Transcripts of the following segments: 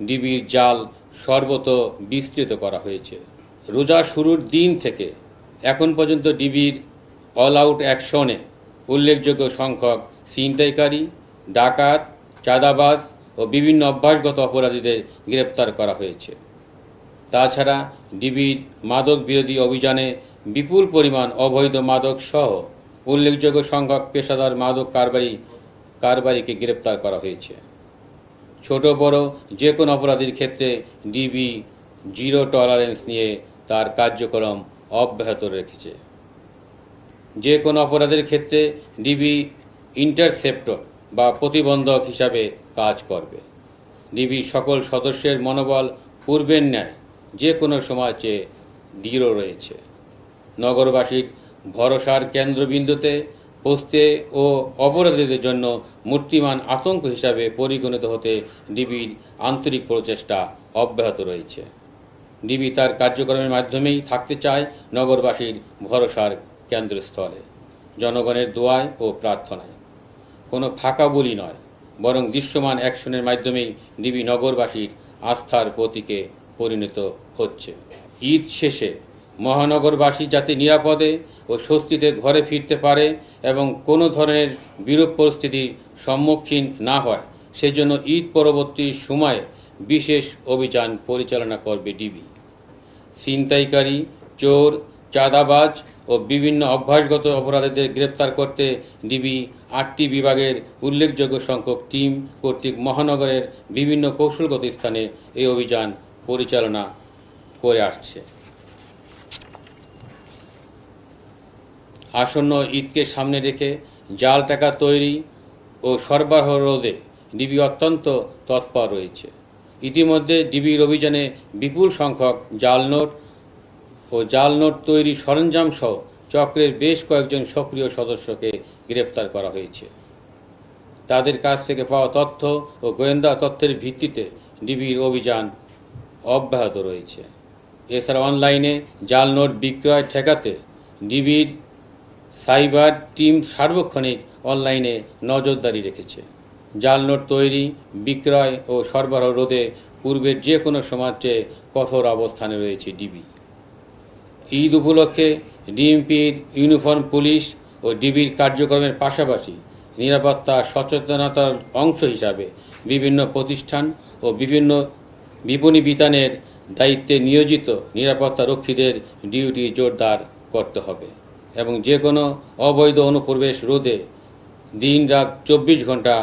ডিবির জাল সর্বত্র বিস্তৃত করা হয়েছে। রোজা শুরুর দিন থেকে এখন পর্যন্ত ডিবির অল আউট অ্যাকশনে উল্লেখযোগ্য সংখ্যক ছিনতাইকারী, ডাকাত, চাঁদাবাজ ও বিভিন্ন অভ্যাসগত অপরাধীদের গ্রেপ্তার করা হয়েছে। তাছাড়া ডিবির মাদক বিরোধী অভিযানে বিপুল পরিমাণ অবৈধ মাদক সহ উল্লেখযোগ্য সংখ্যক পেশাদার মাদক কারবারিকে গ্রেপ্তার করা হয়েছে। ছোট বড় যে কোনো অপরাধীর ক্ষেত্রে ডিবি জিরো টলারেন্স নিয়ে তার কার্যক্রম অব্যাহত রেখেছে। যে কোনো অপরাধের ক্ষেত্রে ডিবি ইন্টারসেপ্টর বা প্রতিবন্ধক হিসাবে কাজ করবে। ডিবির সকল সদস্যের মনোবল পূর্বের ন্যায় যে কোনো সময় চেয়ে দৃঢ় রয়েছে। নগরবাসীর ভরসার কেন্দ্রবিন্দুতে পৌঁছতে ও অপরাধীদের জন্য মূর্তিমান আতঙ্ক হিসাবে পরিগণিত হতে ডিবির আন্তরিক প্রচেষ্টা অব্যাহত রয়েছে। ডিবি তার কার্যক্রমের মাধ্যমেই থাকতে চায় নগরবাসীর ভরসার কেন্দ্রস্থলে, জনগণের দোয়ায় ও প্রার্থনায়। কোনো ফাঁকা বলি নয়, বরং দৃশ্যমান অ্যাকশনের মাধ্যমেই ডিবি নগরবাসীর আস্থার প্রতীকে পরিণত হচ্ছে। ঈদ শেষে মহানগরবাসী যাতে নিরাপদে ও স্বস্তিতে ঘরে ফিরতে পারে এবং কোনো ধরনের বিরূপ পরিস্থিতির সম্মুখীন না হয়, সেজন্য ঈদ পরবর্তী সময়ে বিশেষ অভিযান পরিচালনা করবে ডিবি। ছিনতাইকারী, চোর, চাঁদাবাজ ও বিভিন্ন অভ্যাসগত অপরাধীদের গ্রেপ্তার করতে ডিবি 8টি বিভাগের উল্লেখযোগ্য সংখ্যক টিম কর্তৃক মহানগরের বিভিন্ন কৌশলগত স্থানে এই অভিযান পরিচালনা করে আসছে। আসন্ন ঈদকে সামনে রেখে জাল টাকা তৈরি ও সরবরাহ রোধে ডিবি অত্যন্ত তৎপর রয়েছে। ইতিমধ্যে ডিবির অভিযানে বিপুল সংখ্যক জাল নোট তৈরি সরঞ্জাম সহ চক্রের বেশ কয়েকজন সক্রিয় সদস্যকে গ্রেপ্তার করা হয়েছে। তাদের কাছ থেকে পাওয়া তথ্য ও গোয়েন্দা তথ্যের ভিত্তিতে ডিবির অভিযান অব্যাহত রয়েছে। এছাড়া অনলাইনে জাল নোট বিক্রয় ঠেকাতে ডিবির সাইবার টিম সার্বক্ষণিক অনলাইনে নজরদারি রেখেছে। জাল নোট তৈরি, বিক্রয় ও সরবরাহ রোধে পূর্বের যে কোনো সময়ের চেয়ে কঠোর অবস্থানে রয়েছে ডিবি। ঈদ উপলক্ষে ডিএমপির ইউনিফর্ম পুলিশ ও ডিবির কার্যক্রমের পাশাপাশি নিরাপত্তা সচেতনতার অংশ হিসাবে বিভিন্ন প্রতিষ্ঠান ও বিভিন্ন বিপণী বিতানের দায়িত্বে নিয়োজিত নিরাপত্তা রক্ষীদের ডিউটি জোরদার করতে হবে এবং যে কোনো অবৈধ অনুপ্রবেশ রোধে দিন-রাত 24 ঘন্টা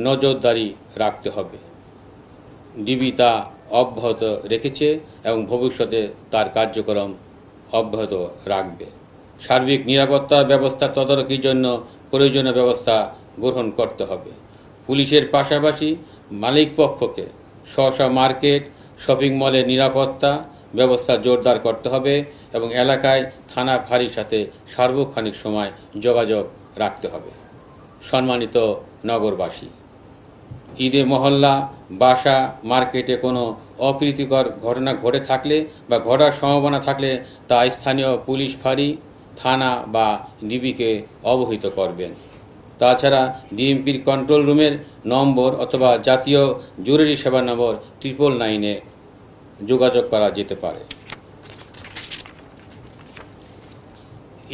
নজরদারি রাখতে হবে। ডিবি তা অব্যাহত রেখেছে এবং ভবিষ্যতে তার কার্যক্রম অব্যাহত রাখবে। সার্বিক নিরাপত্তা ব্যবস্থা তদারকির জন্য প্রয়োজনীয় ব্যবস্থা গ্রহণ করতে হবে। পুলিশের পাশাপাশি মালিকপক্ষকে স্ব মার্কেট, শপিং মলের নিরাপত্তা ব্যবস্থা জোরদার করতে হবে এবং এলাকায় থানা ফাঁড়ির সাথে সার্বক্ষণিক সময় যোগাযোগ রাখতে হবে। সম্মানিত নগরবাসী, ঈদে মহল্লা, বাসা, মার্কেটে কোনো অপ্রীতিকর ঘটনা ঘটে থাকলে বা ঘটার সম্ভাবনা থাকলে তা স্থানীয় পুলিশ ফাঁড়ি, থানা বা ডিবিকে অবহিত করবেন। তাছাড়া ডিএমপির কন্ট্রোল রুমের নম্বর অথবা জাতীয় জরুরি সেবা নম্বর 999-এ যোগাযোগ করা যেতে পারে।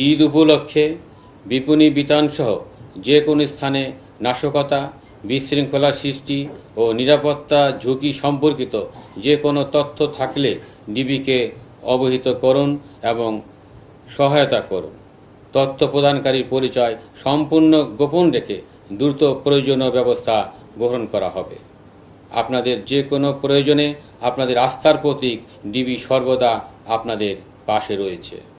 ঈদ উপলক্ষে বিপণী বিতানসহ যে কোনো স্থানে নাশকতা, বিশৃঙ্খলা সৃষ্টি ও নিরাপত্তা ঝুঁকি সম্পর্কিত যে কোনো তথ্য থাকলে ডিবিকে অবহিত করুন এবং সহায়তা করুন। তথ্য প্রদানকারীর পরিচয় সম্পূর্ণ গোপন রেখে দ্রুত প্রয়োজনীয় ব্যবস্থা গ্রহণ করা হবে। আপনাদের যে কোনো প্রয়োজনে আপনাদের আস্থার প্রতীক ডিবি সর্বদা আপনাদের পাশে রয়েছে।